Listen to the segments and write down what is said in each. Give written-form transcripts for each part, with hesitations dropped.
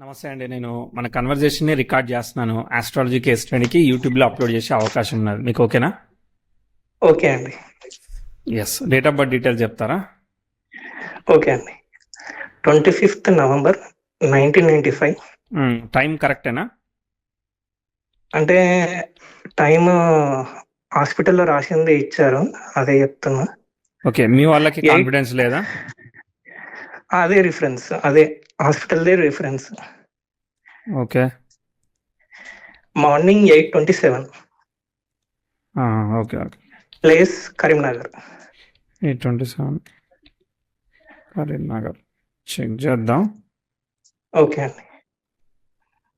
నమస్తే అండి. నేను మన కన్వర్జేషన్ని రికార్డ్ చేస్తున్నాను. ఆస్ట్రాలజీ కేస్ స్టడీకి యూట్యూబ్లో అప్లోడ్ చేసే అవకాశం ఉన్నది. మీకు ఓకేనా? ఓకే అండి. Yes. Date of birth details చెప్తారా? ఓకే అండి. 25th November 1995. టైం కరెక్టేనా? అంటే టైం హాస్పిటల్లో రాసింది ఇచ్చారు, అదే చెప్తున్నా. ఓకే. మీ వాళ్ళకి ఎయిట్ కాన్ఫిడెన్స్ లేదా? అదే రిఫరెన్స్, అదే హాస్పిటల్దే reference. Okay. Morning 8:27, okay okay. Place Karimnagar. 8:27 Karimnagar. Check చేద్దాం. ఓకే అండి.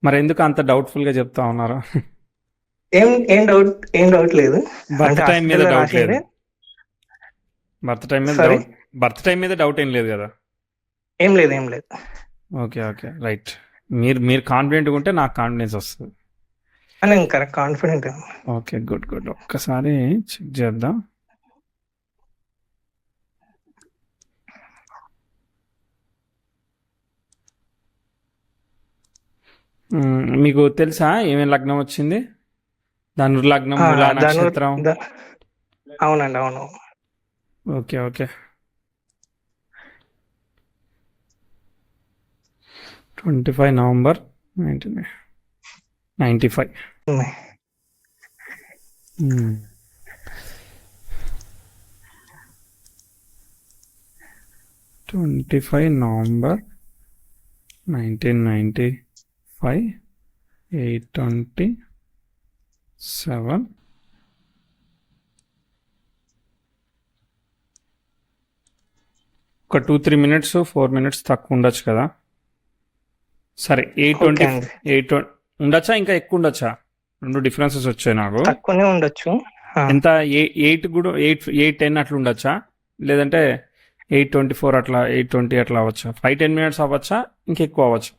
మరి ఎందుకు అంత డౌట్ఫుల్గా చెప్తా ఉన్నారు? ఏం డౌట్ లేదు. బర్త్ అంటే టైం మీద హాస్పిటల్లో డౌట్ లేదు. రాసిందే. బర్త్ టైం మీద డౌట్ ఏం లేదు కదా? ఏం లేదు. Okay okay, right. మీరు కాన్ఫిడెంట్గా ఉంటే నాకు కాన్ఫిడెన్స్ వస్తుంది. నేను correct confident. Okay, good good. ఒక్కసారి చెక్ చేద్దాం. మీకు తెలుసా ఏమేమి లగ్నం వచ్చింది? ధనుర్లగ్నం, మూలా నక్షత్రం. అవునండి, అవును. Okay okay. 25 నవంబర్ 1995. 25 నవంబర్ 1995, 8:27. ఒక 2-3 మినిట్స్ 4 మినిట్స్ తక్కువ ఉండొచ్చు కదా? సరే, 8:20 ఉండొచ్చా, ఇంకా ఎక్కువ ఉండొచ్చా? రెండు డిఫరెన్సెస్ వచ్చాయి నాకు. తక్కువనే ఉండొచ్చు. ఎంత? 8 కూడా 8:10 అట్లా ఉండొచ్చా? లేదంటే 8:24 అట్లా, 8:20 అట్లా అవ్వచ్చా? 5-10 మినిట్స్ అవ్వచ్చా, ఇంకెక్కువ అవ్వచ్చు?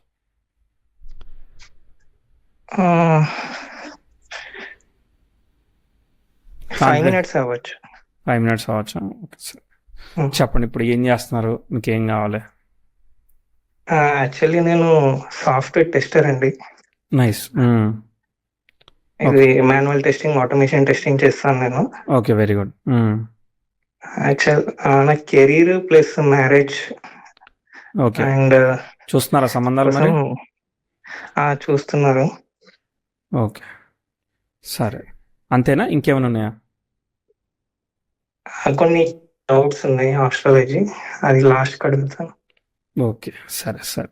5 మినిట్స్ అవ్వచ్చు. 5 మినిట్స్ అవ్వచ్చా? Okay sir. చెప్పండి, ఇప్పుడు ఏం చేస్తున్నారు? మీకు ఏం కావాలి? యాక్చువల్లీ నేను సాఫ్ట్వేర్ టెస్టర్ అండి. నైస్. ఇది మాన్యువల్ టెస్టింగ్, ఆటోమేషన్ టెస్టింగ్ చేస్తాను నేను. Okay, very good. యాక్చువల్ నా career plus marriage. Okay. And చూస్తున్నారా సంబంధాలు మరి? చూస్తున్నారు. ఓకే, సరే. అంతేనా, ఇంకేమైనా ఉన్నాయా? కొన్ని డౌట్స్ ఉన్నాయి ఆస్ట్రాలజీ, అది లాస్ట్ అడుగుతాను. ఓకే, సరే సరే,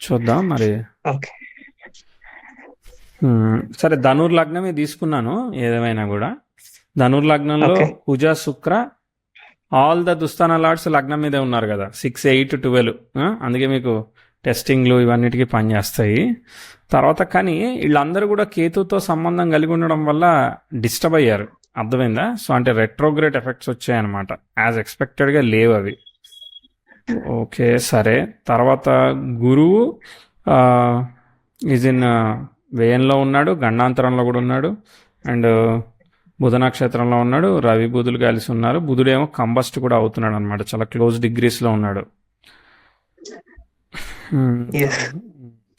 చూద్దాం మరి. ఓకే. సరే, ధనుర్లగ్నమే తీసుకున్నాను. ఏదేమైనా కూడా ధనుర్లగ్నంలో కుజ, శుక్ర, ఆల్ ద దుస్థాన లార్డ్స్ లగ్నం మీదే ఉన్నారు కదా, 6, 8, 12. అందుకే మీకు టెస్టింగ్లు ఇవన్నిటికీ పనిచేస్తాయి తర్వాత. కానీ వీళ్ళందరూ కూడా కేతుతో సంబంధం కలిగి ఉండడం వల్ల డిస్టర్బ్ అయ్యారు. అర్థమైందా? సో అంటే రెట్రోగ్రేట్ ఎఫెక్ట్స్ వచ్చాయన్నమాట. యాజ్ ఎక్స్పెక్టెడ్గా లేవు అవి. ఓకే, సరే. తర్వాత గురువు ఈజ్ ఇన్ వ్యయంలో ఉన్నాడు, గండాంతరంలో కూడా ఉన్నాడు, అండ్ బుధ నక్షత్రంలో ఉన్నాడు. రవి బుధులు కలిసి ఉన్నారు. బుధుడేమో కంబస్ట్ కూడా అవుతున్నాడు అనమాట, చాలా క్లోజ్ డిగ్రీస్లో ఉన్నాడు.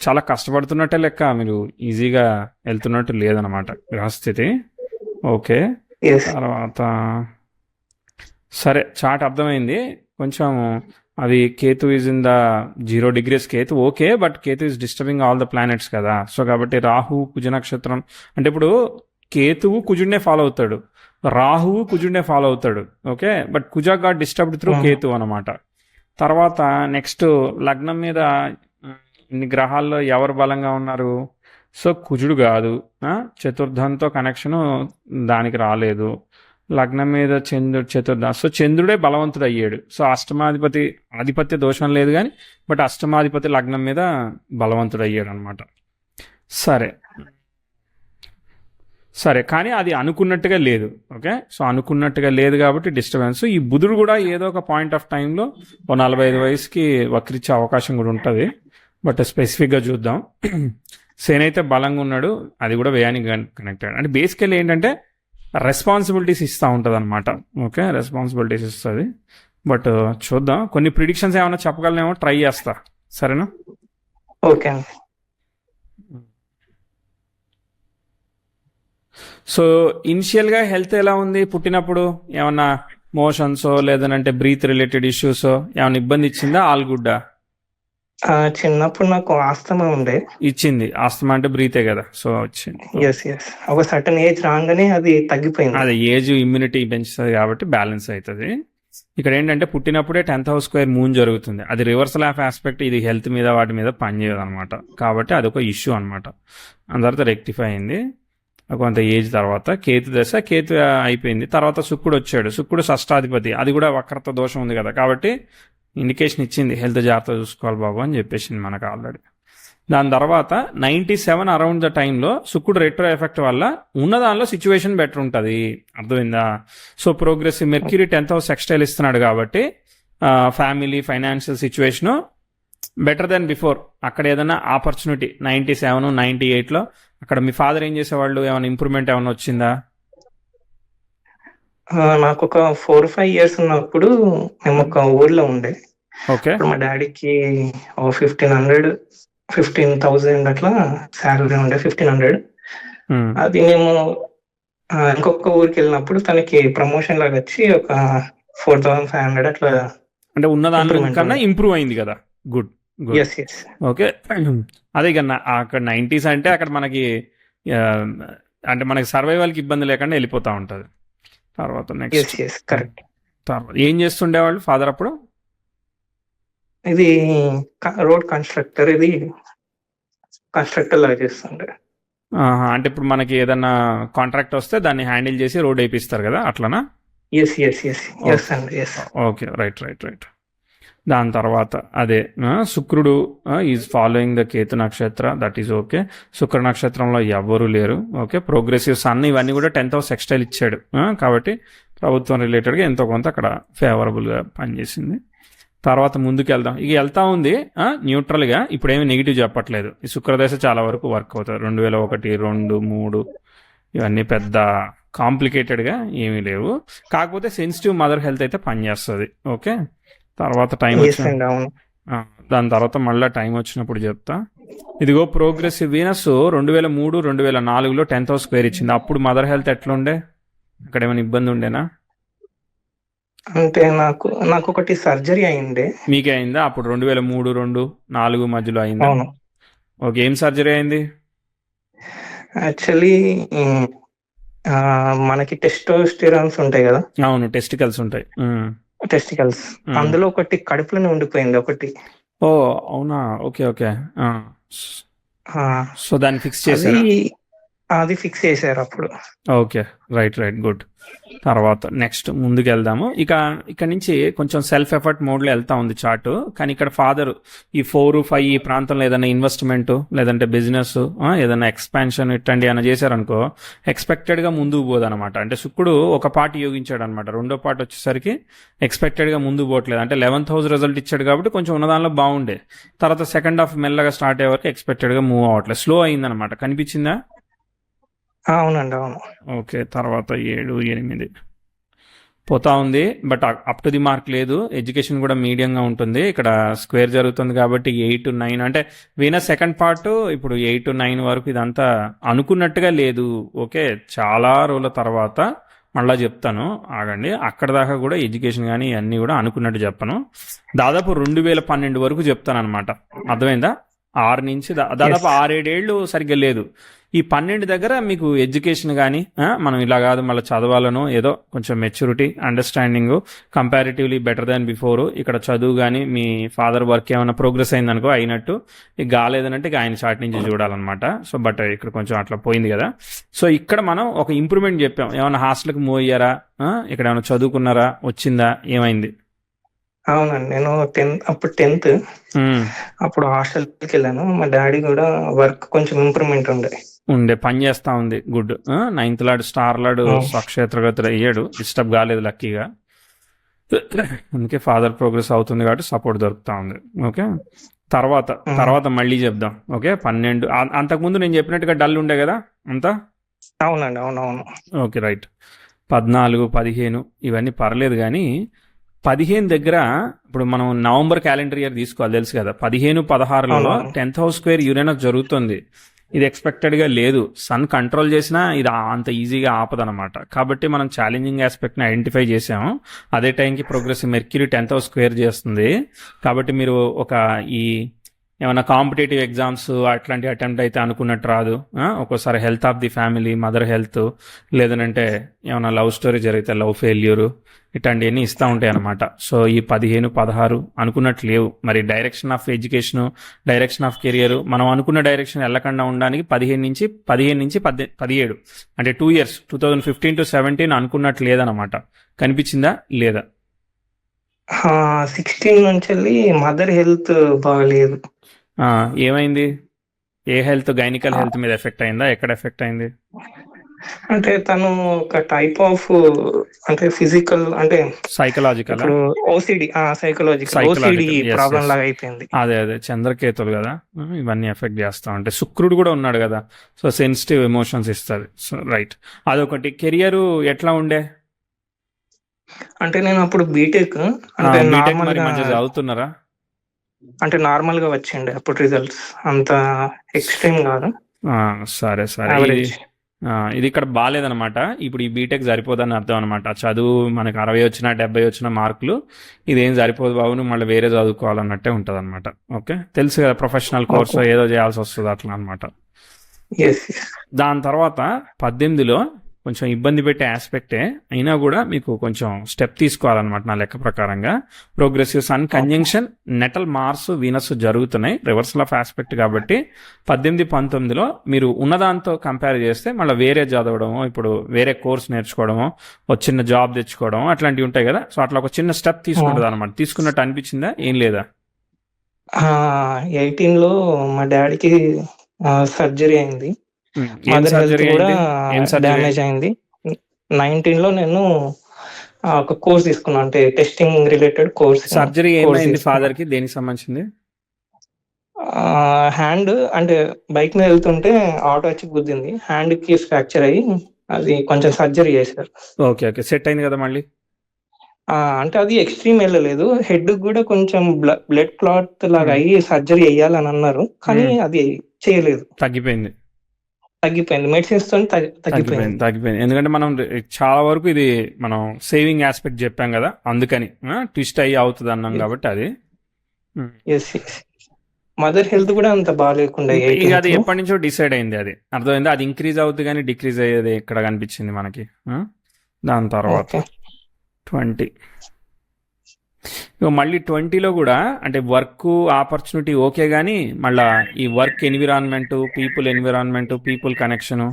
చాలా కష్టపడుతున్నట్టే లెక్క, మీరు ఈజీగా వెళ్తున్నట్టు లేదనమాట గ్రహస్థితి. ఓకే, తర్వాత సరే, చాట్ అర్థమైంది కొంచెం. అది Ketu is in the 0 degrees Ketu. Okay, but Ketu is disturbing all the planets కదా. సో కాబట్టి రాహు కుజ నక్షత్రం అంటే ఇప్పుడు కేతువు కుజుడినే ఫాలో అవుతాడు, రాహువు కుజుడినే ఫాలో అవుతాడు. Okay, but Kuja got disturbed through Ketu అనమాట. తర్వాత నెక్స్ట్ లగ్నం మీద ఇన్ని గ్రహాల్లో ఎవరు బలంగా ఉన్నారు? సో కుజుడు కాదు, చతుర్థంతో కనెక్షను దానికి రాలేదు. లగ్నం మీద చతుర్థ, సో చంద్రుడే బలవంతుడు అయ్యాడు. సో అష్టమాధిపతి ఆధిపత్య దోషం లేదు కానీ, బట్ అష్టమాధిపతి లగ్నం మీద బలవంతుడు అయ్యాడు అనమాట. సరే సరే, కానీ అది అనుకున్నట్టుగా లేదు. ఓకే, సో అనుకున్నట్టుగా లేదు కాబట్టి డిస్టర్బెన్స్. ఈ బుధుడు కూడా ఏదో ఒక పాయింట్ ఆఫ్ టైంలో 45 వయసుకి వక్రించే అవకాశం కూడా ఉంటుంది. బట్ స్పెసిఫిక్గా చూద్దాం. శని అయితే బలంగా ఉన్నాడు, అది కూడా వ్యయానికి కనెక్టెడ్. అంటే బేసికల్లీ ఏంటంటే రెస్పాన్సిబిలిటీస్ ఇస్తూ ఉంటుంది అనమాట. ఓకే, రెస్పాన్సిబిలిటీస్ ఇస్తుంది. బట్ చూద్దాం, కొన్ని ప్రిడిక్షన్స్ ఏమైనా చెప్పగలనేమో ట్రై చేస్తా. సరేనా? ఓకే అండి. సో ఇనిషియల్గా హెల్త్ ఎలా ఉంది పుట్టినప్పుడు? ఏమన్నా మోషన్సో లేదనంటే బ్రీత్ రిలేటెడ్ ఇష్యూసో ఏమైనా ఇబ్బంది ఇచ్చిందా? ఆల్ గుడ్డా? చిన్నప్పుడు నాకు ఆస్తమా ఉండే. ఇచ్చింది. ఆస్తమా అంటే బ్రీతే కదా, సో వచ్చింది. ఎస్ ఎస్, ఒక సర్టన్ ఏజ్ రాగానే అది తగ్గిపోయింది. అదే ఏజ్ ఇమ్యూనిటీ పెంచుతుంది కాబట్టి బ్యాలెన్స్ అవుతుంది. ఇక్కడ ఏంటంటే పుట్టినప్పుడే 10th హౌస్ స్క్వేర్ మూన్ జరుగుతుంది. అది రివర్సల్ ఆఫ్ ఆస్పెక్ట్, ఇది హెల్త్ మీద వాటి మీద పనిచేయదు అనమాట. కాబట్టి అదొక ఇష్యూ అనమాట. దాని తర్వాత రెక్టిఫై అయింది కొంత ఏజ్ తర్వాత. కేతు దశ, కేతు అయిపోయింది. తర్వాత శుక్రుడు వచ్చాడు. శుక్రుడు షష్టాధిపతి, అది కూడా వక్రత దోషం ఉంది కదా, కాబట్టి ఇండికేషన్ ఇచ్చింది హెల్త్ జాగ్రత్త చూసుకోవాలి బాబు అని చెప్పేసింది మనకు ఆల్రెడీ. దాని తర్వాత 97 అరౌండ్ ద టైంలో శుక్రుడు రెట్రో ఎఫెక్ట్ వల్ల ఉన్న దానిలో సిచ్యువేషన్ బెటర్ ఉంటుంది. అర్థమైందా? So progressive Mercury 10th house sextile ఇస్తున్నాడు కాబట్టి family financial situation better then before. అక్కడ ఏదైనా ఆపర్చునిటీ 97, 98లో అక్కడ మీ ఫాదర్ ఏం చేసేవాళ్ళు? ఏమైనా ఇంప్రూవ్మెంట్ ఏమైనా వచ్చిందా? నాకు ఒక 4-5 years ఉన్నప్పుడు మేము ఒక ఊర్లో ఉండే. ఓకే. మా డాడీకి 1500-15,000 అట్లా శాలరీ ఉండే. 1500 అది మేము ఇంకొక ఊరికి వెళ్ళినప్పుడు తనకి ప్రమోషన్ లాగా వచ్చి ఒక 4,500 అట్లా. అంటే ఉన్న దానికన్నా ఇంప్రూవ్ అయింది కదా. Good good. Yes yes. Okay. అదే కన్నా అక్కడ 90s అంటే అక్కడ మనకి అంటే మనకి సర్వైవల్కి ఇబ్బంది లేకుండా వెళ్ళిపోతూ ఉంటుంది. తర్వాత నెక్స్ట్ కరెక్ట్. తర్వాత ఏం చేస్తుండేవాళ్ళు ఫాదర్ అప్పుడు? ఇది రోడ్ కన్స్ట్రక్టర్, ఇది కన్స్ట్రక్టర్ లాగా చేస్తుండే. అంటే ఇప్పుడు మనకి ఏదన్నా కాంట్రాక్ట్ వస్తే దాన్ని హ్యాండిల్ చేసి రోడ్ వేయిస్తారు కదా, అట్లనా? ఎస్ ఎస్ ఎస్ ఎస్ అండి. Yes. Okay, right right right. దాని తర్వాత అదే శుక్రుడు ఈజ్ ఫాలోయింగ్ ద కేతు నక్షత్ర, దట్ ఈజ్ ఓకే. శుక్ర నక్షత్రంలో ఎవ్వరూ లేరు. ఓకే. ప్రోగ్రెసివ్ సన్ ఇవన్నీ కూడా 10th హౌస్ సెక్స్టైల్ ఇచ్చాడు కాబట్టి ప్రభుత్వం రిలేటెడ్గా ఎంతో కొంత అక్కడ ఫేవరబుల్గా పనిచేసింది. తర్వాత ముందుకు వెళ్దాం. ఇక వెళ్తా ఉంది న్యూట్రల్గా. ఇప్పుడేమీ నెగిటివ్ చెప్పట్లేదు. ఈ శుక్రదశ చాలా వరకు వర్క్ అవుతుంది. 2001, 2, 3 ఇవన్నీ పెద్ద కాంప్లికేటెడ్గా ఏమీ లేవు. కాకపోతే సెన్సిటివ్ మదర్ హెల్త్ అయితే పనిచేస్తుంది. ఓకే. తర్వాత టైం వచ్చిన దాని తర్వాత మళ్ళీ టైం వచ్చినప్పుడు చెప్తా. ఇదిగో progressive Venus 2003, 2004లో 10th house square ఇచ్చింది. అప్పుడు మదర్ హెల్త్ ఎట్లుండే? అక్కడ ఏమైనా ఇబ్బంది ఉండేనా? అంటే నాకు ఒకటి సర్జరీ అయింది. మీకే అయిందా? అప్పుడు 2003, 2004 మధ్యలో అయిందా? అవును. ఓకే. ఏం సర్జరీ అయింది? యాక్చువల్లీ మనకి టెస్టోస్టెరాన్స్ ఉంటాయి కదా. అవును, టెస్టికల్స్ ఉంటాయి. టెస్టికల్స్, అందులో ఒకటి కడుపులోనే ఉండిపోయింది ఒకటి. ఓ అవునా? Okay okay. సో దాన్ని ఫిక్స్ చేసి అది ఫిక్స్ చేశారు అప్పుడు. Okay, right right, good. తర్వాత నెక్స్ట్ ముందుకు వెళ్దాము. ఇక్కడ నుంచి కొంచెం సెల్ఫ్ ఎఫర్ట్ మోడ్లో వెళ్తా ఉంది చార్ట్. కానీ ఇక్కడ ఫాదర్ ఈ 4, 5 ఈ ప్రాంతంలో ఏదైనా ఇన్వెస్ట్మెంట్ లేదంటే బిజినెస్ ఏదైనా ఎక్స్పాన్షన్ ఇట్టండి అని చేశారనుకో ఎక్స్పెక్టెడ్గా ముందుకు పోదనమాట. అంటే శుక్రుడు ఒక పార్ట్ యోగించాడు అనమాట. రెండో పార్ట్ వచ్చేసరికి ఎక్స్పెక్టెడ్గా ముందుకు పోవట్లేదు. అంటే 11th హౌస్ రిజల్ట్ ఇచ్చాడు కాబట్టి కొంచెం ఉన్నదానిలో బాగుండే. తర్వాత సెకండ్ హాఫ్ మెల్లగా స్టార్ట్ అయ్యే వరకు ఎక్స్పెక్టెడ్గా మూవ్ అవ్వట్లేదు. స్లో అయిందనమాట. కనిపించిందా? అవునండి, అవును. ఓకే. తర్వాత 7, 8 పోతా ఉంది. But up to the mark లేదు. ఎడ్యుకేషన్ కూడా మీడియంగా ఉంటుంది. ఇక్కడ స్క్వేర్ జరుగుతుంది కాబట్టి 8, 9 అంటే వీనస్ సెకండ్ పార్ట్ ఇప్పుడు 8, 9 వరకు ఇదంతా అనుకున్నట్టుగా లేదు. ఓకే. చాలా రోజుల తర్వాత మళ్ళీ చెప్తాను, ఆగండి. అక్కడ దాకా కూడా ఎడ్యుకేషన్ కానీ ఇవన్నీ కూడా అనుకున్నట్టు చెప్పను. దాదాపు 2012 వరకు చెప్తాను అనమాట. అర్థమైందా? 6 నుంచి దాదాపు 6-7 ఏళ్ళు సరిగ్గా లేదు. ఈ 12 దగ్గర మీకు ఎడ్యుకేషన్ కానీ మనం ఇలా కాదు మళ్ళీ చదవాలను ఏదో కొంచెం maturity understanding comparatively better than before. ఇక్కడ చదువు కానీ మీ ఫాదర్ వర్క్ ఏమైనా ప్రోగ్రెస్ అయిందనుకో అయినట్టు. ఇక కాలేదనంటే ఇక ఆయన చాట్ నుంచి చూడాలన్నమాట. సో బట్ ఇక్కడ కొంచెం అట్లా పోయింది కదా. సో ఇక్కడ మనం ఒక ఇంప్రూవ్మెంట్ చెప్పాం. ఏమైనా హాస్టల్కి మూవ్ అయ్యారా? ఇక్కడ ఏమైనా చదువుకున్నారా? వచ్చిందా? ఏమైంది? అవునండి, నేను 10th అప్పుడు హాస్టల్కి వెళ్ళాను. మా డాడీ కూడా వర్క్ కొంచెం ఇంప్రూవ్మెంట్ ఉండే పని చేస్తా ఉంది. Good. 9th lord star lord స్వక్షేత్రగతులు అయ్యాడు. డిస్టర్బ్ కాలేదు లక్కీగా. అందుకే ఫాదర్ ప్రోగ్రెస్ అవుతుంది కాబట్టి సపోర్ట్ దొరుకుతా ఉంది. ఓకే. తర్వాత మళ్ళీ చెప్దాం. ఓకే. 12 అంతకుముందు నేను చెప్పినట్టుగా డల్ ఉండే కదా అంతా. అవునండి, అవునవును. Okay, right. 14, 15 ఇవన్నీ పర్లేదు. కానీ 15 దగ్గర ఇప్పుడు మనం నవంబర్ క్యాలెండర్ ఇయర్ తీసుకోవాలి, తెలుసు కదా. 15, 16లలో అవునవును 10th హౌస్ స్క్వేర్ యురేనస్ జరుగుతుంది. ఇది ఎక్స్పెక్టెడ్గా లేదు. సన్ కంట్రోల్ చేసినా ఇది అంత ఈజీగా ఆపదనమాట. కాబట్టి మనం ఛాలెంజింగ్ ఆస్పెక్ట్ని ఐడెంటిఫై చేసాము. అదే టైంకి progressive Mercury 10th house square చేస్తుంది. కాబట్టి మీరు ఒక ఈ ఏమైనా కాంపిటేటివ్ ఎగ్జామ్స్ అట్లాంటి అటెంప్ట్ అయితే అనుకున్నట్టు రాదు. ఒక్కోసారి health of the family, mother health, లేదనంటే ఏమైనా లవ్ స్టోరీ జరిగితే లవ్ ఫెయిల్యూర్, ఇట్లాంటివన్నీ ఇస్తూ ఉంటాయి అన్నమాట. సో ఈ 15, 16 అనుకున్నట్లు లేవు. మరి direction of education, direction of career మనం అనుకున్న డైరెక్షన్ వెళ్ళకుండా ఉండడానికి 15 నుంచి 17 అంటే 2 years 2015 to 17 అనుకున్నట్లు లేదనమాట. కనిపించిందా లేదా? 16 నుంచి వెళ్ళి మదర్ హెల్త్ బాగలేదు. ఏమైంది? ఏ హెల్త్? గైనికల్ హెల్త్ మీద ఎఫెక్ట్ అయిందా? ఎక్కడ ఎఫెక్ట్ అయింది? అంటే తను ఒక టైప్ ఆఫ్ అంటే ఫిజికల్ అంటే సైకలాజికల్ ఇప్పుడు ఓసిడి సైకలాజికల్ ఓసిడి ప్రాబ్లం లాగా అయిపోయింది. అదే చంద్రకేతులు కదా, ఇవన్నీ ఎఫెక్ట్ చేస్తా ఉంటాయి. శుక్రుడు కూడా ఉన్నాడు కదా, సో సెన్సిటివ్ ఎమోషన్స్ ఇస్తుంది. సో రైట్, అదొకటి. కెరియర్ ఎట్లా ఉండే? అంటే నేను అప్పుడు బీటెక్ అంటే నార్మల్ గా చదువుతున్నారా? అంటే నార్మల్ గా వచ్చిండే అప్పుడు రిజల్ట్స్, అంత ఎక్స్ట్రీమ్ కాదు. సరే ఇది ఇక్కడ బాగాలేదనమాట. ఇప్పుడు ఈ బీటెక్ సరిపోదని అర్థం అనమాట. చదువు మనకు 60 వచ్చినా 70 వచ్చిన మార్కులు ఇదేం సరిపోదు బాబు, నువ్వు మళ్ళీ వేరే చదువుకోవాలన్నట్టే ఉంటుంది అనమాట. ఓకే, తెలుసు కదా, ప్రొఫెషనల్ కోర్సు ఏదో చేయాల్సి వస్తుంది అట్లా అనమాట. దాని తర్వాత 18లో కొంచెం ఇబ్బంది పెట్టే ఆస్పెక్టే అయినా కూడా మీకు కొంచెం స్టెప్ తీసుకోవాలన్నమాట. నా లెక్క ప్రకారంగా progressive sun conjunction, natal Mars Venus జరుగుతున్నాయి, రివర్సల్ ఆఫ్ ఆస్పెక్ట్. కాబట్టి 18, 19లో మీరు ఉన్నదాంతో కంపేర్ చేస్తే మళ్ళీ వేరే చదవడమో, ఇప్పుడు వేరే కోర్స్ నేర్చుకోవడమో, ఒక చిన్న జాబ్ తెచ్చుకోవడమో అట్లాంటివి ఉంటాయి కదా. సో అట్లా ఒక చిన్న స్టెప్ తీసుకుంటుంది అనమాట. తీసుకున్నట్టు అనిపించిందా? ఏం లేదా? 18లో మా డాడీకి సర్జరీ అయింది, మదర్ హెల్త్ కూడా డ్యామేజ్ అయింది. 19లో నేను ఒక కోర్స్ తీసుకున్నా, అంటే టెస్టింగ్ రిలేటెడ్ కోర్స్. సర్జరీ ఏమైంది ఫాదర్ కి? దేనికి సంబంధించింది? హ్యాండ్, అంటే బైక్ మీద వెళ్తుంటే ఆటో వచ్చి గుద్దింది, హ్యాండ్ కి ఫ్రాక్చర్ అయ్యి అది కొంచెం సర్జరీ చేశారు. ఓకే, సెట్ అయింది కదా మళ్ళీ? అంటే అది ఎక్స్ట్రీమ్ వెళ్ళలేదు, హెడ్ కూడా కొంచెం బ్లడ్ క్లాట్ లాగా అయ్యి సర్జరీ వేయాలని అన్నారు, కానీ అది చేయలేదు. తగ్గిపోయింది. మెడిసిన్స్ తో తగ్గిపోయింది. ఎందుకంటే మనం చాలా వరకు ఇది మనం సేవింగ్ ఆస్పెక్ట్ చెప్పాం కదా, అందుకని ట్విస్ట్ అయ్యి అవుతుంది అన్నాం కాబట్టి అది. మదర్ హెల్త్ కూడా అంత బాగాలేకుండా అది ఎప్పటి నుంచో డిసైడ్ అయింది, అది అర్థమైంది. అది ఇంక్రీజ్ అవుతుంది కానీ డిక్రీజ్ అయ్యేది ఎక్కడ కనిపించింది మనకి. దాని తర్వాత 20 మళ్ళీ 20లో కూడా అంటే వర్క్ ఆపర్చునిటీ ఓకే, కానీ మళ్ళీ ఈ వర్క్ ఎన్విరాన్మెంట్, పీపుల్ కనెక్షన్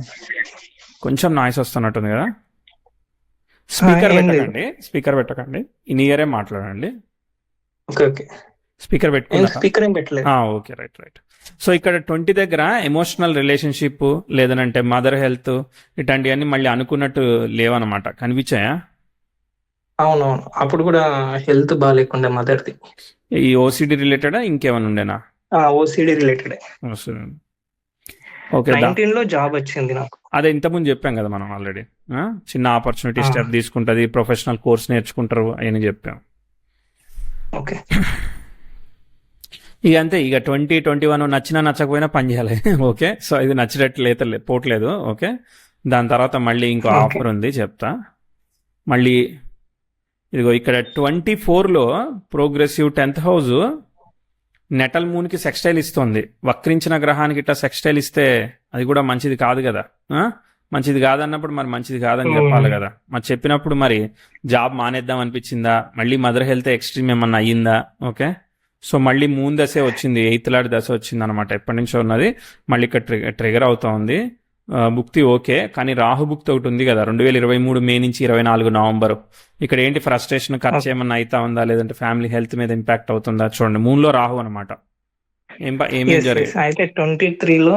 కొంచెం నాయిస్ వస్తున్నట్టుంది కదా. స్పీకర్ పెట్టకండి, ఇన్ ఇయరే మాట్లాడండి. స్పీకర్ పెట్టుకున్నా? Okay, right. సో ఇక్కడ 20 దగ్గర ఎమోషనల్ రిలేషన్షిప్, లేదనంటే మదర్ హెల్త్, ఇట్లాంటివన్నీ మళ్ళీ అనుకున్నట్టు లేవన్నమాట. కనిపించాయా? అవునవును, అప్పుడు కూడా హెల్త్ బాగాలేకుండా మదర్ది. ఈ ఓసిడి రిలేటెడా ఇంకేమైనా ఉండేనా? OCD related. ఓకే, 19లో జాబ్ వచ్చింది నాకు. అదే ఇంతకుముందు చెప్పాం కదా మనం ఆల్రెడీ. చిన్న ఆపర్చునిటీ స్టెప్ తీసుకుంటుంది, ప్రొఫెషనల్ కోర్స్ నేర్చుకుంటారు అని చెప్పాం. ఓకే, ఇక అంతే. ఇక 20, 21 నచ్చినా నచ్చకపోయినా పని చేయాలి. ఓకే, సో ఇది నచ్చినట్లు పోవట్లేదు. ఓకే, దాని తర్వాత మళ్ళీ ఇంకో ఆఫర్ ఉంది, చెప్తా. మళ్ళీ ఇదిగో ఇక్కడ 24లో ప్రోగ్రెసివ్ 10th హౌస్ నెటల్ మూన్కి సెక్స్టైల్ ఇస్తుంది. వక్రించిన గ్రహానికి ఇట్లా సెక్స్టైల్ ఇస్తే అది కూడా మంచిది కాదు కదా. మంచిది కాదన్నప్పుడు మరి మంచిది కాదని చెప్పాలి కదా. మరి చెప్పినప్పుడు మరి జాబ్ మానేద్దాం అనిపించిందా? మళ్ళీ మదర్ హెల్త్ ఎక్స్ట్రీమ్ ఏమన్నా అయ్యిందా? ఓకే, సో మళ్ళీ మూన్ దశే వచ్చింది, 8th లార్డ్ దశ వచ్చింది అనమాట. ఎప్పటి నుంచో ఉన్నది, మళ్ళీ ఇక్కడ ట్రిగర్ అవుతా ఉంది. భుక్తి ఓకే, కానీ రాహు భుక్తి ఒకటి ఉంది కదా, 2023 మే నుంచి 24 నవంబర్. ఇక్కడ ఏంటి ఫ్రస్ట్రేషన్, ఖర్చు ఏమన్నా అవుతా ఉందా, లేదంటే ఫ్యామిలీ హెల్త్ మీద ఇంపాక్ట్ అవుతుందా? చూడండి, మూన్లో రాహు అనమాట. ఏమేం జరిగింది? అయితే 23లో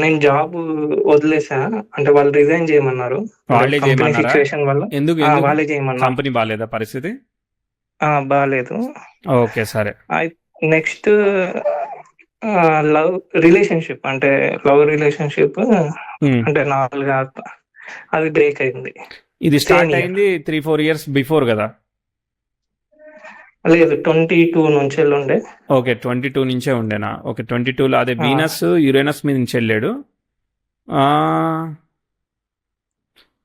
నేను జాబ్ వదిలేసా, అంటే వాళ్ళు రిజైన్ చేయమన్నారు. వాళ్ళే చేయమన్నారా? సిచ్యువేషన్ వల్ల. ఎందుకు వాళ్ళే చేయమన్నారు. కంపెనీ బాగాలేదా పరిస్థితి? బాగాలేదు. ఓకే, సరే. నెక్స్ట్ లవ్ రిలేషన్షిప్ అంటే నార్మల్గా అది బ్రేక్ అయింది. ఇది స్టార్ట్ అయింది 3-4 years బిఫోర్ కదా. లేదు 22 నుంచి ఉండే. ఓకే, 22 నుంచే ఉండేనా? ఓకే, 22లో అదే వీనస్ యురేనస్ మీద నుంచి వెళ్ళాడు.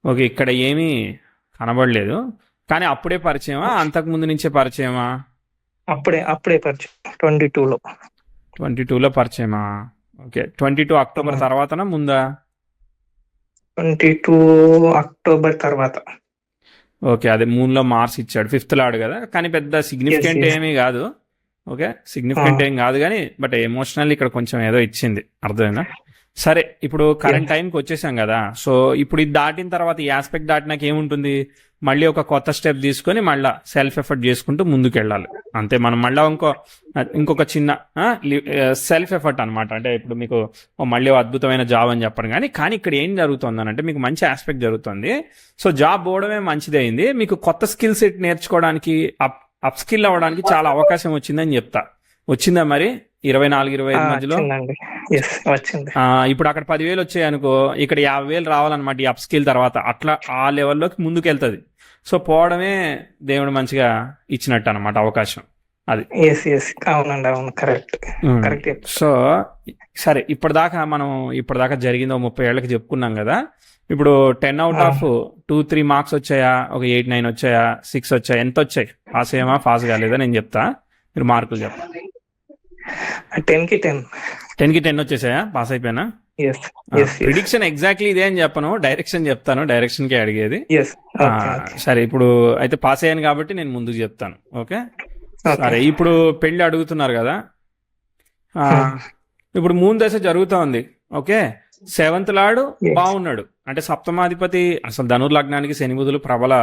ఓకే, ఇక్కడ ఏమీ కనబడలేదు. కానీ అప్పుడే పరిచయమా, అంతకు ముందు నుంచే పరిచయమా? అప్పుడే పరిచయం 22లో. 22లో పరిచయమా? ఓకే, 22 అక్టోబర్ తర్వాతనా ముందా? 22 అక్టోబర్ తర్వాత. ఓకే, అదే మూన్లో మార్స్ ఇచ్చాడు, ఫిఫ్త్ లాడు కదా, కానీ పెద్ద సిగ్నిఫికెంట్ yes. ఏమీ కాదు. ఓకే, సిగ్నిఫికెంట్ ఏం కాదు కానీ బట్ ఎమోషనల్ ఇక్కడ కొంచెం ఏదో ఇచ్చింది, అర్థమైందా? సరే, ఇప్పుడు కరెంట్ టైంకి వచ్చేసాం కదా. సో ఇప్పుడు ఇది దాటిన తర్వాత, ఈ ఆస్పెక్ట్ దాటినాక ఏముంటుంది? మళ్ళీ ఒక కొత్త స్టెప్ తీసుకొని మళ్ళీ సెల్ఫ్ ఎఫర్ట్ చేసుకుంటూ ముందుకు వెళ్ళాలి అంతే. మనం మళ్ళీ ఇంకొక చిన్న సెల్ఫ్ ఎఫర్ట్ అనమాట. అంటే ఇప్పుడు మీకు మళ్ళీ అద్భుతమైన జాబ్ అని చెప్పడం కానీ ఇక్కడ ఏం జరుగుతుంది అంటే, మీకు మంచి ఆస్పెక్ట్ జరుగుతుంది. సో జాబ్ పోవడమే మంచిదే అయింది, మీకు కొత్త స్కిల్ సెట్ నేర్చుకోవడానికి, అప్ స్కిల్ అవ్వడానికి చాలా అవకాశం వచ్చిందని చెప్తా. వచ్చిందా మరి 24-25 మధ్యలో? వచ్చింది. ఇప్పుడు అక్కడ 10,000 వచ్చాయి అనుకో, ఇక్కడ 50,000 రావాలన్నమాట ఈ అప్ స్కిల్ తర్వాత. అట్లా ఆ లెవెల్లోకి ముందుకు వెళ్తుంది. సో పోవడమే దేవుడు మంచిగా ఇచ్చినట్టు అనమాట అవకాశం అది. అవునండి, అవును, కరెక్ట్. సో సరే, ఇప్పటిదాకా జరిగిందో 30 ఏళ్ళకి చెప్పుకున్నాం కదా. ఇప్పుడు 10 out of 2-3 మార్క్స్ వచ్చాయా, ఒక 8-9 వచ్చాయా, 6 వచ్చాయా, ఎంత వచ్చాయి? పాస్ అయ్యామా, పాస్ కాలేదా? నేను చెప్తా, మీరు మార్కులు చెప్పండి. 10కి 10 వచ్చేసాయా? పాస్ అయిపోయినా? ప్రిడిక్షన్ ఎగ్జాక్ట్లీ ఇదే అని చెప్పను, డైరెక్షన్ చెప్తాను, డైరెక్షన్ కి అడిగేది. సరే, ఇప్పుడు అయితే పాస్ అయ్యాను కాబట్టి నేను ముందుకు చెప్తాను. ఓకే, సరే. ఇప్పుడు పెళ్లి అడుగుతున్నారు కదా. ఇప్పుడు మూన్ దశ జరుగుతూ ఉంది. ఓకే, 7th లార్డ్ బాగున్నాడు, అంటే సప్తమాధిపతి. అసలు ధనుర్లగ్నానికి శని బుధులు ప్రబల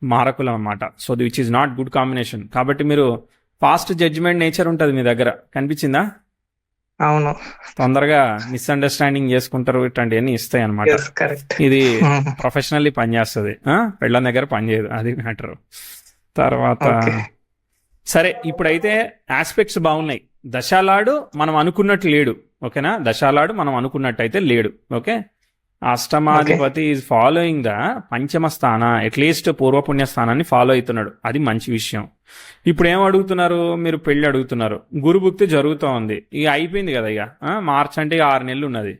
మారకులు అనమాట. So which is not good combination. కాబట్టి మీరు ఫాస్ట్ జడ్జిమెంట్ నేచర్ ఉంటుంది మీ దగ్గర, కనిపించిందా? అవును, తొందరగా మిస్అండర్స్టాండింగ్ చేసుకుంటారు, ఇట్లాంటివన్నీ ఇస్తాయి అనమాట. ఇది ప్రొఫెషనల్లీ పనిచేస్తుంది, పెళ్ళం దగ్గర పనిచేయదు, అది మ్యాటర్. తర్వాత సరే, ఇప్పుడైతే ఆస్పెక్ట్స్ బాగున్నాయి. దశాలాడు మనం అనుకున్నట్టు లేడు, ఓకేనా? దశాలాడు మనం అనుకున్నట్టయితే లేడు. ఓకే, అష్టమాధిపతి ఈజ్ ఫాలోయింగ్ ద పంచమ స్థాన, అట్లీస్ట్ పూర్వపుణ్య స్థానాన్ని ఫాలో అవుతున్నాడు, అది మంచి విషయం. ఇప్పుడు ఏం అడుగుతున్నారు మీరు? పెళ్లి అడుగుతున్నారు. గురుభుక్తి జరుగుతూ ఉంది, ఇక అయిపోయింది కదా. ఇక మార్చ్ అంటే ఇక 6 నెలలు ఉన్నది.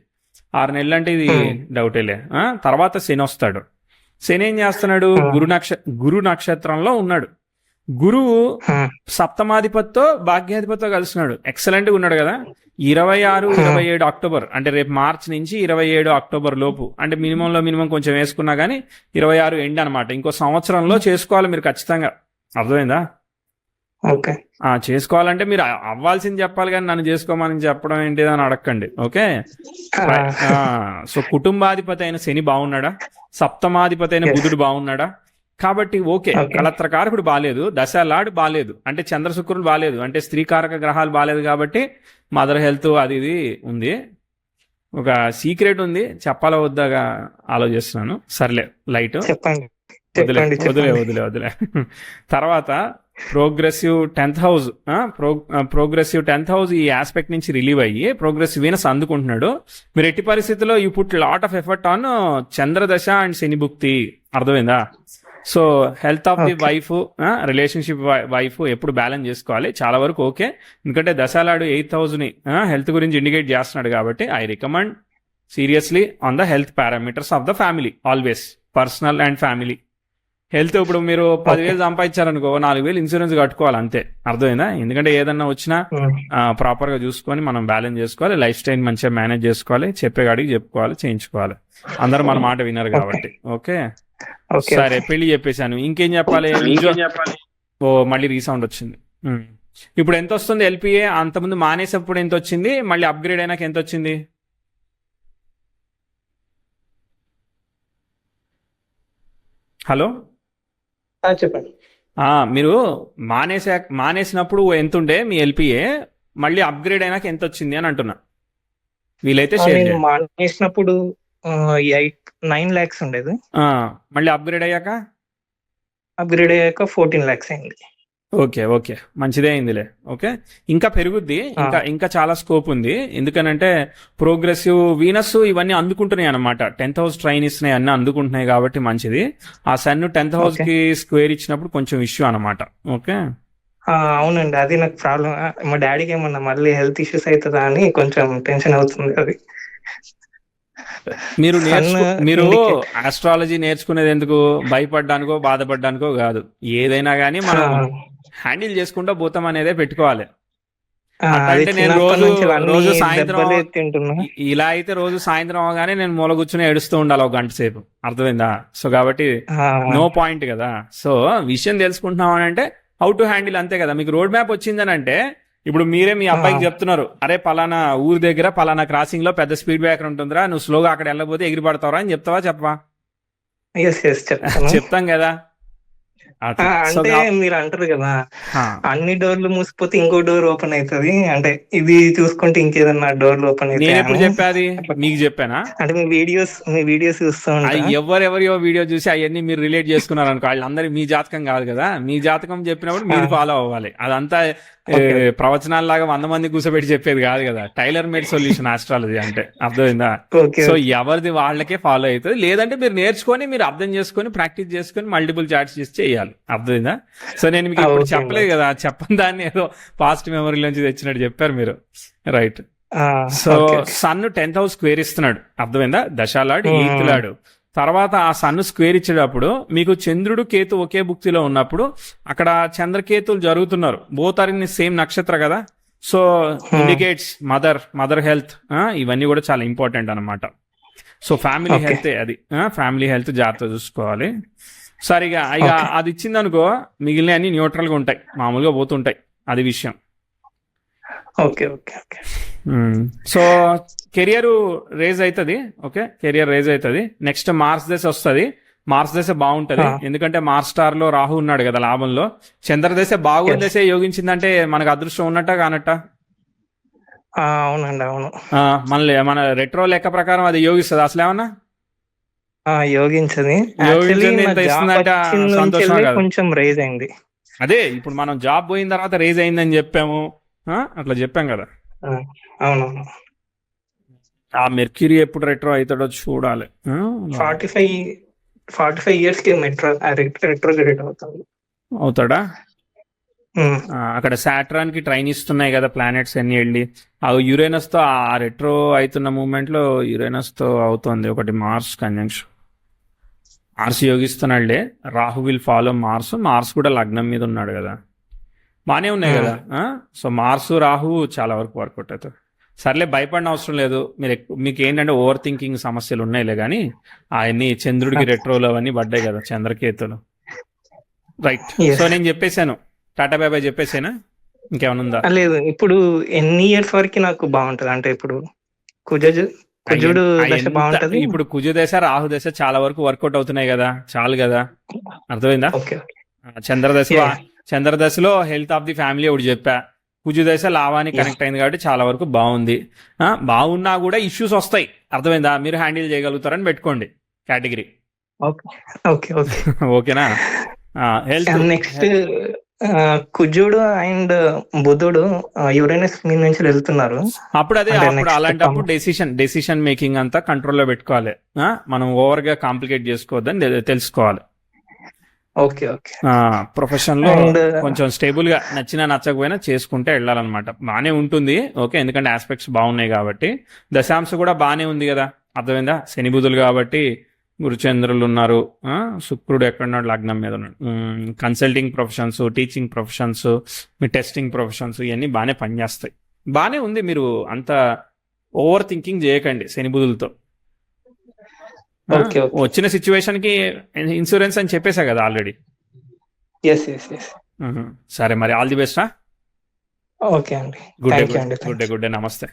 6 నెలలు అంటే ఇది డౌటేలే. తర్వాత శని వస్తాడు. శని ఏం చేస్తున్నాడు? గురు నక్షత్రంలో ఉన్నాడు. గురువు సప్తమాధిపతితో భాగ్యాధిపతితో కలిసినాడు, ఎక్సలెంట్గా ఉన్నాడు కదా. 26-27 అక్టోబర్, అంటే రేపు మార్చ్ నుంచి 27 అక్టోబర్ లోపు, అంటే మినిమం కొంచెం వేసుకున్నా కానీ 26 ఎండ్ అనమాట. ఇంకో సంవత్సరంలో చేసుకోవాలి మీరు ఖచ్చితంగా, అర్థమైందా? ఓకే, చేసుకోవాలంటే మీరు అవ్వాల్సింది చెప్పాలి కానీ నన్ను చేసుకోమని చెప్పడం ఏంటిది అని అడగండి. ఓకే, సో కుటుంబాధిపతి అయిన శని బాగున్నాడా? సప్తమాధిపతి అయిన బుధుడు బాగున్నాడా? కాబట్టి ఓకే, కళత్రకారకుడు బాలేదు, దశాలాడు బాలేదు, అంటే చంద్ర శుక్రుడు బాలేదు, అంటే స్త్రీకారక గ్రహాలు బాలేదు. కాబట్టి మదర్ హెల్త్ అది ఇది ఉంది. ఒక సీక్రెట్ ఉంది, చెప్పాలా వద్దాగా ఆలోచిస్తున్నాను. సర్లే, లైట్ వదిలే. తర్వాత progressive 10th house, progressive 10th house ఈ ఆస్పెక్ట్ నుంచి రిలీవ్ అయ్యి ప్రోగ్రెసివ్ వీనస్ అందుకుంటున్నాడు. మీరు ఎట్టి పరిస్థితుల్లో you put lot of effort on చంద్రదశ అండ్ శని భుక్తి, అర్థమైందా? So health of the wife, relationship wife ఎప్పుడు బ్యాలెన్స్ చేసుకోవాలి చాలా వరకు. ఓకే, ఎందుకంటే దశాలాడు 8th హౌస్ని హెల్త్ గురించి ఇండికేట్ చేస్తున్నాడు కాబట్టి I recommend seriously on the health parameters of the family, always personal and family health. ఇప్పుడు మీరు 10,000 సంపాదించారనుకో, 4,000 ఇన్సూరెన్స్ కట్టుకోవాలి అంతే, అర్థమైందా? ఎందుకంటే ఏదన్నా వచ్చినా ప్రాపర్గా చూసుకొని మనం బ్యాలెన్స్ చేసుకోవాలి, లైఫ్ స్టైల్ మంచిగా మేనేజ్ చేసుకోవాలి, చెప్పేగాడికి చెప్పుకోవాలి, చేయించుకోవాలి. అందరూ మన మాట వినరు కాబట్టి. ఓకే, సరే, పెళ్లి చెప్పేశాను, ఇంకేం చెప్పాలి? మళ్ళీ రీసౌండ్ వచ్చింది. ఇప్పుడు ఎంత వస్తుంది ఎల్పిఏ? అంతకుముందు మానేసేప్పుడు ఎంత వచ్చింది, మళ్ళీ అప్గ్రేడ్ అయినాక ఎంత వచ్చింది? హలో, చెప్పండి. మీరు మానేసినప్పుడు ఎంత ఉండే మీ ఎల్పిఏ, మళ్ళీ అప్గ్రేడ్ అయినాక ఎంత వచ్చింది అని అంటున్నా. వీలైతే మానేసినప్పుడు 9 lakhs ఉండేది, మళ్ళీ అప్గ్రేడ్ అయ్యాక 14 lakhs అయింది. ఓకే, మంచిదే అయిందిలే. ఓకే, ఇంకా పెరుగుద్ది, ఇంకా చాలా స్కోప్ ఉంది. ఎందుకనంటే ప్రోగ్రెసివ్ వీనస్ ఇవన్నీ అందుకుంటున్నాయి అనమాట. 10th హౌస్ ట్రైన్ ఇస్తున్నాయి, అన్నీ అందుకుంటున్నాయి కాబట్టి మంచిది. ఆ సన్ 10th హౌస్ కి స్క్వేర్ ఇచ్చినప్పుడు కొంచెం ఇష్యూ అనమాట. ఓకే, అవునండి, అది నాకు ప్రాబ్లం. మా డాడీకి ఏమన్నా మళ్ళీ హెల్త్ ఇష్యూస్ అవుతుందా అని కొంచెం టెన్షన్ అవుతుంది అది. మీరు సన్ మీరు ఇండికేట్. ఆస్ట్రాలజీ నేర్చుకునేది ఎందుకు? భయపడ్డానికో బాధపడ్డానికో కాదు. ఏదైనా కానీ మనం హ్యాండిల్ చేసుకుంటూ పోతాం అనేదే పెట్టుకోవాలి. అట్లా అది అంటే నేను చిన్నప్పటి రోజు నుంచి అన్ని రోజు సాయంత్రం దెబ్బలే తింటున్నా. ఇలా అయితే రోజు సాయంత్రం అవగానే నేను మూల కూర్చొని ఏడుస్తూ ఉండాలి ఒక గంట సేపు. అర్థమైందా? సో కాబట్టి ఆ, నో పాయింట్ కదా. సో విషయం తెలుసుకుంటున్నాం అని అంటే హౌ టు హ్యాండిల్, అంతే కదా. మీకు రోడ్ మ్యాప్ వచ్చిందని అంటే ఇప్పుడు మీరే మీ అబ్బాయికి చెప్తున్నారు, అరే పలానా ఊరి దగ్గర పలానా క్రాసింగ్ లో పెద్ద స్పీడ్ బ్రేకర్ ఉంటుందిరా, నువ్వు స్లోగా అక్కడ వెళ్ళకపోతే ఎగిరి పడతావరా అని చెప్తావా చెప్పవా? ఎస్ ఎస్ చెప్తాను. చెప్తాం కదా అట్లా. సో అంటే మీరు అంటారు కదా, అన్ని డోర్లు మూసిపోతే ఇంకో డోర్ ఓపెన్ అవుతుంది, అంటే ఇది చూసుకుంటే ఇంకేదన్నా డోర్లు ఓపెన్ నేను అవుతాయి ఎప్పుడు అని. చెప్పాది? మీకు చెప్పానా? అంటే మీ వీడియోస్ చూస్తూ అది ఉంటా. ఎవరెవరియో వీడియో చూసి అవన్నీ మీరు రిలేట్ చేసుకున్నారు అనుకో, వాళ్ళందరూ మీ జాతకం కాదు కదా. మీ జాతకం చెప్పినప్పుడు మీరు ఫాలో అవ్వాలి. అదంతా ప్రవచనాల్లాగా 100 మంది కూర్చోబెట్టి చెప్పేది కాదు కదా. టైలర్ మేడ్ సొల్యూషన్ ఆస్ట్రాలజీ అంటే, అర్థమైందా? సో ఎవరిది వాళ్ళకే ఫాలో అవుతుంది. లేదంటే మీరు నేర్చుకొని మీరు అర్థం చేసుకొని ప్రాక్టీస్ చేసుకొని మల్టిపుల్ చార్ట్స్ చేసి చేయాలి. అర్థమైందా? సో నేను మీకు ఇప్పుడు చెప్పలేదు కదా, చెప్పని దాన్ని ఏదో పాస్ట్ మెమరీలోంచి తెచ్చినట్టు చెప్పారు మీరు. Right. So sun 10th house square ఇస్తున్నాడు. అర్థమైందా? దశాలాడు 8th లాడు. తర్వాత ఆ సన్ స్క్వేర్ ఇచ్చేటప్పుడు మీకు చంద్రుడు కేతు ఒకే భుక్తిలో ఉన్నప్పుడు అక్కడ చంద్రకేతులు జరుగుతున్నారు. బోత్ ఆర్ ఇన్ సేమ్ నక్షత్ర కదా. So indicates mother health. ఇవన్నీ కూడా చాలా ఇంపార్టెంట్ అనమాట. సో ఫ్యామిలీ హెల్త్, అది ఫ్యామిలీ హెల్త్ జాగ్రత్త చూసుకోవాలి. సరిగా ఇక అది ఇచ్చింది అనుకో, మిగిలిన అన్ని న్యూట్రల్ గా ఉంటాయి, మామూలుగా పోతుంటాయి. అది విషయం. Okay okay okay. So career raise అవుతుంది. ఓకే, కెరియర్ రేజ్ అవుతుంది. నెక్స్ట్ మార్స్ దశ వస్తుంది. మార్స్ దశ బాగుంటది, ఎందుకంటే మార్స్ స్టార్ లో రాహు ఉన్నాడు కదా లాభంలో. చంద్రదశ బాగుంది దశ యోగించిందంటే మనకు అదృష్టం ఉన్నట్ట కానట్ట? అవునండి, అవును. మన రెట్రో లెక్క ప్రకారం అది యోగిస్తుంది అసలు ఏమన్నా? యోగించది. కొంచెం రేజ్ అయింది. అదే ఇప్పుడు మనం జాబ్ పోయిన తర్వాత రేజ్ అయిందని చెప్పాము, అట్లా చెప్పాం కదా. అవునవును. ఆ మెర్క్యూరీ ఎప్పుడు రెట్రో అవుతాడో చూడాలి. 45 years కి రెట్రోగ్రేడ్ అవుతాడా? అక్కడ సాట్రాన్ కి ట్రైన్ ఇస్తున్నాయి కదా ప్లానెట్స్ అన్ని వెళ్ళి. ఆ యురేనస్ తో ఆ రెట్రో అవుతున్న మూమెంట్ లో యురేనస్ తో అవుతుంది ఒకటి మార్స్ కంజంక్షన్. మార్స్ యోగిస్తున్నాడులే. రాహు విల్ ఫాలో మార్స్ కూడా లగ్నం మీద ఉన్నాడు కదా. బానే ఉన్నాయి కదా. సో మార్స్ రాహు చాలా వరకు వర్కౌట్ అవుతుంది. సర్లే, భయపడిన అవసరం లేదు. మీకు ఏంటంటే ఓవర్ థింకింగ్ సమస్యలు ఉన్నాయిలే కానీ అవన్నీ చంద్రుడికి రెట్రోలు అవన్నీ పడ్డాయి కదా, చంద్రకేతులు. రైట్. సో నేను చెప్పేశాను, టాటా బాయ్ చెప్పేసానా? ఇంకేమైనా ఉందా? లేదు, ఇప్పుడు ఎన్ని ఇయర్స్ వరకు నాకు బాగుంటది అంటే ఇప్పుడు కుజుడు దశ బాగుంటది. ఇప్పుడు కుజ దశ రాహు దశ చాలా వరకు వర్కౌట్ అవుతున్నాయి కదా, చాలు కదా. అర్థమైందా? చంద్రదశలో హెల్త్ ఆఫ్ ది ఫ్యామిలీ ఒకటి చెప్పా. కుజు దశ లాభానికి కనెక్ట్ అయింది కాబట్టి చాలా వరకు బాగుంది. బాగున్నా కూడా ఇష్యూస్ వస్తాయి. అర్థమైందా? మీరు హ్యాండిల్ చేయగలుగుతారని పెట్టుకోండి కేటగిరీ. ఓకేనా? హెల్త్ నెక్స్ట్ కుజుడు అండ్ బుధుడు యురేనస్ మీద నుంచి వెళ్తున్నారు. అప్పుడు అలాంటప్పుడు డెసిషన్ మేకింగ్ అంతా కంట్రోల్లో పెట్టుకోవాలి. మనం ఓవర్ గా కాంప్లికేట్ చేసుకోవద్దని తెలుసుకోవాలి. ప్రొఫెషన్ లో కొంచెం స్టేబుల్ గా నచ్చినా నచ్చకపోయినా చేసుకుంటే వెళ్ళాలన్నమాట. బానే ఉంటుంది. ఓకే, ఎందుకంటే ఆస్పెక్ట్స్ బాగున్నాయి కాబట్టి. దశాంశ కూడా బానే ఉంది కదా. అర్థమైందా? శని బుధులు కాబట్టి గురుచంద్రులు ఉన్నారు. శుక్రుడు ఎక్కడున్నాడు? లగ్నం మీద ఉన్నాడు. కన్సల్టింగ్ ప్రొఫెషన్స్, టీచింగ్ ప్రొఫెషన్స్, మీ టెస్టింగ్ ప్రొఫెషన్స్ ఇవన్నీ బాగానే పనిచేస్తాయి. బాగానే ఉంది. మీరు అంత ఓవర్ థింకింగ్ చేయకండి శని బుధులతో. వచ్చిన సిచ్యువేషన్ కి ఇన్సూరెన్స్ అని చెప్పేసా కదా ఆల్రెడీ. సరే మరి, ఆల్ ది బెస్ట్. ఓకే అండి. Good day. నమస్తే.